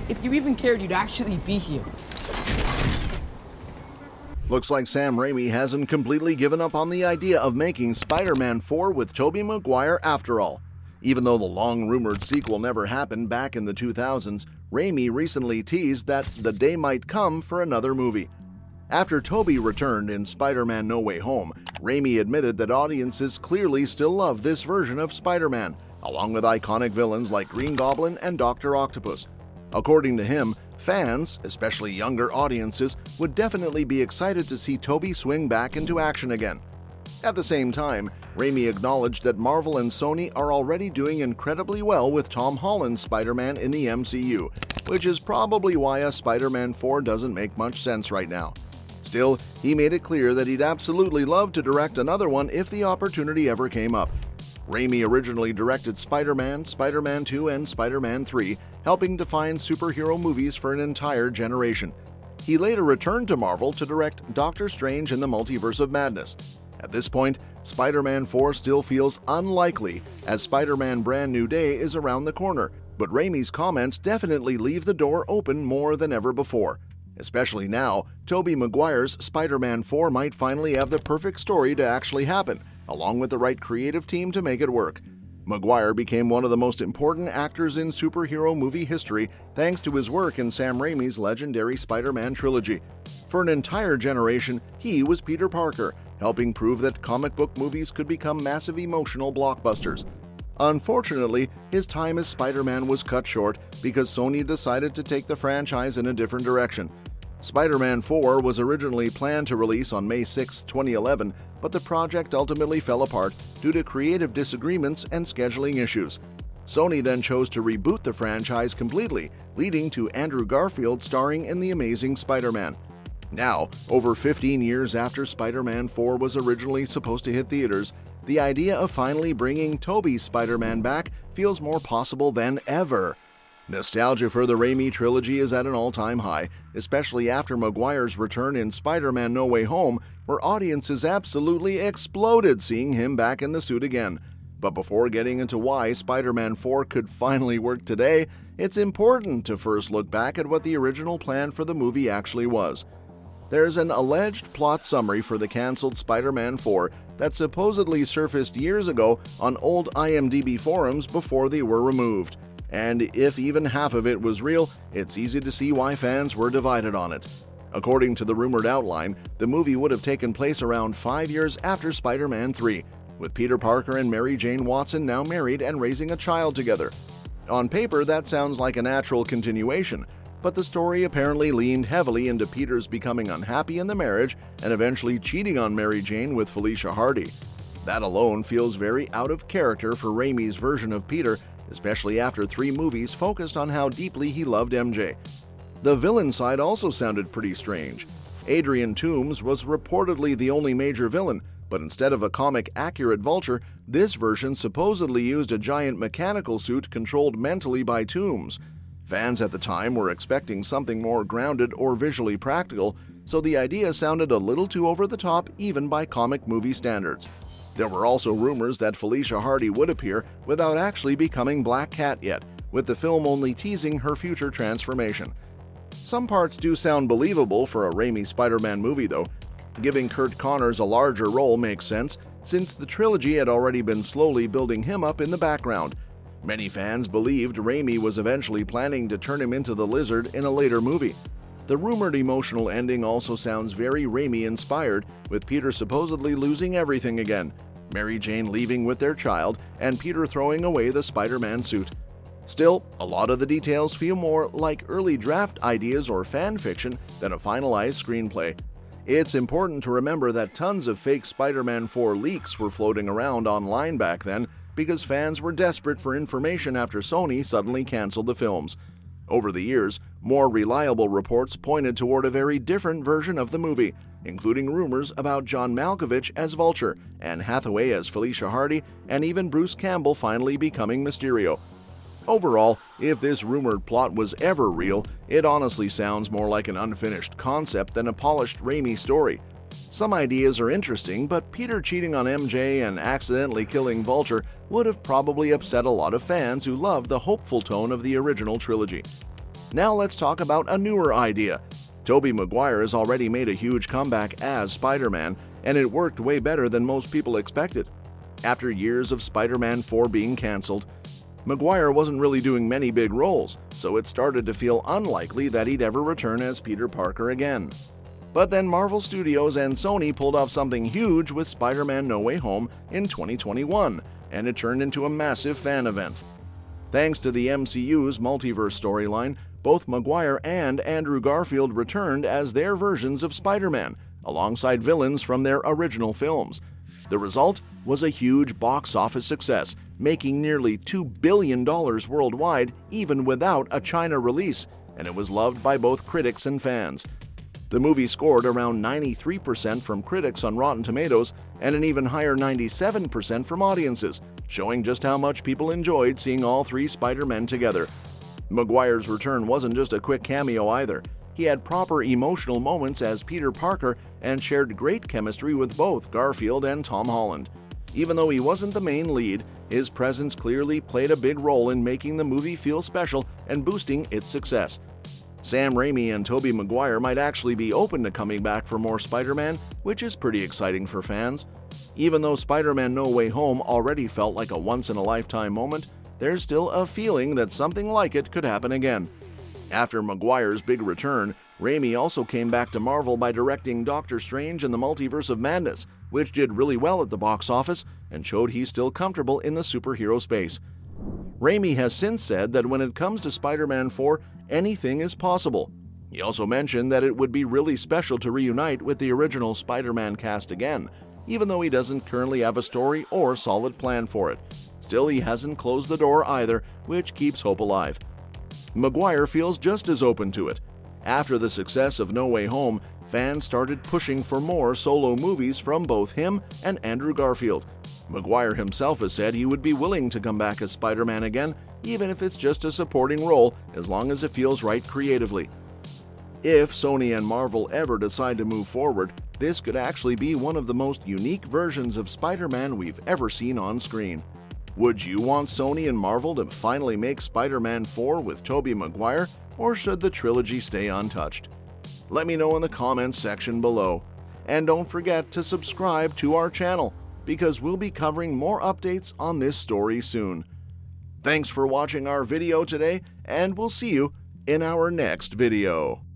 If you even cared, you'd actually be here. Looks like Sam Raimi hasn't completely given up on the idea of making Spider-Man 4 with Tobey Maguire after all. Even though the long-rumored sequel never happened back in the 2000s, Raimi recently teased that the day might come for another movie. After Tobey returned in Spider-Man No Way Home, Raimi admitted that audiences clearly still love this version of Spider-Man, along with iconic villains like Green Goblin and Dr. Octopus. According to him, fans, especially younger audiences, would definitely be excited to see Tobey swing back into action again. At the same time, Raimi acknowledged that Marvel and Sony are already doing incredibly well with Tom Holland's Spider-Man in the MCU, which is probably why a Spider-Man 4 doesn't make much sense right now. Still, he made it clear that he'd absolutely love to direct another one if the opportunity ever came up. Raimi originally directed Spider-Man, Spider-Man 2, and Spider-Man 3, helping define superhero movies for an entire generation. He later returned to Marvel to direct Doctor Strange in the Multiverse of Madness. At this point, Spider-Man 4 still feels unlikely, as Spider-Man Brand New Day is around the corner, but Raimi's comments definitely leave the door open more than ever before. Especially now, Tobey Maguire's Spider-Man 4 might finally have the perfect story to actually happen, along with the right creative team to make it work. Maguire became one of the most important actors in superhero movie history thanks to his work in Sam Raimi's legendary Spider-Man trilogy. For an entire generation, he was Peter Parker, helping prove that comic book movies could become massive emotional blockbusters. Unfortunately, his time as Spider-Man was cut short because Sony decided to take the franchise in a different direction. Spider-Man 4 was originally planned to release on May 6, 2011, but the project ultimately fell apart due to creative disagreements and scheduling issues. Sony then chose to reboot the franchise completely, leading to Andrew Garfield starring in The Amazing Spider-Man. Now, over 15 years after Spider-Man 4 was originally supposed to hit theaters, the idea of finally bringing Tobey's Spider-Man back feels more possible than ever. Nostalgia for the Raimi trilogy is at an all-time high, especially after Maguire's return in Spider-Man No Way Home, where audiences absolutely exploded seeing him back in the suit again. But before getting into why Spider-Man 4 could finally work today, it's important to first look back at what the original plan for the movie actually was. There's an alleged plot summary for the cancelled Spider-Man 4 that supposedly surfaced years ago on old IMDb forums before they were removed. And if even half of it was real, it's easy to see why fans were divided on it. According to the rumored outline, the movie would have taken place around 5 years after Spider-Man 3, with Peter Parker and Mary Jane Watson now married and raising a child together. On paper, that sounds like a natural continuation, but the story apparently leaned heavily into Peter's becoming unhappy in the marriage and eventually cheating on Mary Jane with Felicia Hardy. That alone feels very out of character for Raimi's version of Peter, especially after 3 movies focused on how deeply he loved MJ. The villain side also sounded pretty strange. Adrian Toomes was reportedly the only major villain, but instead of a comic-accurate Vulture, this version supposedly used a giant mechanical suit controlled mentally by Toomes. Fans at the time were expecting something more grounded or visually practical, so the idea sounded a little too over the top even by comic movie standards. There were also rumors that Felicia Hardy would appear without actually becoming Black Cat yet, with the film only teasing her future transformation. Some parts do sound believable for a Raimi Spider-Man movie though. Giving Kurt Connors a larger role makes sense, since the trilogy had already been slowly building him up in the background. Many fans believed Raimi was eventually planning to turn him into the Lizard in a later movie. The rumored emotional ending also sounds very Raimi-inspired, with Peter supposedly losing everything again, Mary Jane leaving with their child, and Peter throwing away the Spider-Man suit. Still, a lot of the details feel more like early draft ideas or fan fiction than a finalized screenplay. It's important to remember that tons of fake Spider-Man 4 leaks were floating around online back then because fans were desperate for information after Sony suddenly canceled the films. Over the years, more reliable reports pointed toward a very different version of the movie, including rumors about John Malkovich as Vulture, Anne Hathaway as Felicia Hardy, and even Bruce Campbell finally becoming Mysterio. Overall, if this rumored plot was ever real, it honestly sounds more like an unfinished concept than a polished Raimi story. Some ideas are interesting, but Peter cheating on MJ and accidentally killing Vulture would have probably upset a lot of fans who love the hopeful tone of the original trilogy. Now let's talk about a newer idea. Tobey Maguire has already made a huge comeback as Spider-Man, and it worked way better than most people expected. After years of Spider-Man 4 being cancelled, Maguire wasn't really doing many big roles, so it started to feel unlikely that he'd ever return as Peter Parker again. But then Marvel Studios and Sony pulled off something huge with Spider-Man No Way Home in 2021, and it turned into a massive fan event. Thanks to the MCU's multiverse storyline, both Maguire and Andrew Garfield returned as their versions of Spider-Man, alongside villains from their original films. The result was a huge box office success, making nearly $2 billion worldwide even without a China release, and it was loved by both critics and fans. The movie scored around 93% from critics on Rotten Tomatoes and an even higher 97% from audiences, showing just how much people enjoyed seeing all three Spider-Men together. Maguire's return wasn't just a quick cameo either. He had proper emotional moments as Peter Parker and shared great chemistry with both Garfield and Tom Holland. Even though he wasn't the main lead, his presence clearly played a big role in making the movie feel special and boosting its success. Sam Raimi and Tobey Maguire might actually be open to coming back for more Spider-Man, which is pretty exciting for fans. Even though Spider-Man No Way Home already felt like a once-in-a-lifetime moment, there's still a feeling that something like it could happen again. After Maguire's big return, Raimi also came back to Marvel by directing Doctor Strange in the Multiverse of Madness, which did really well at the box office and showed he's still comfortable in the superhero space. Raimi has since said that when it comes to Spider-Man 4, anything is possible. He also mentioned that it would be really special to reunite with the original Spider-Man cast again, even though he doesn't currently have a story or solid plan for it. Still, he hasn't closed the door either, which keeps hope alive. Maguire feels just as open to it. After the success of No Way Home, fans started pushing for more solo movies from both him and Andrew Garfield. Maguire himself has said he would be willing to come back as Spider-Man again, even if it's just a supporting role, as long as it feels right creatively. If Sony and Marvel ever decide to move forward, this could actually be one of the most unique versions of Spider-Man we've ever seen on screen. Would you want Sony and Marvel to finally make Spider-Man 4 with Tobey Maguire, or should the trilogy stay untouched? Let me know in the comments section below. And don't forget to subscribe to our channel, because we'll be covering more updates on this story soon. Thanks for watching our video today, and we'll see you in our next video.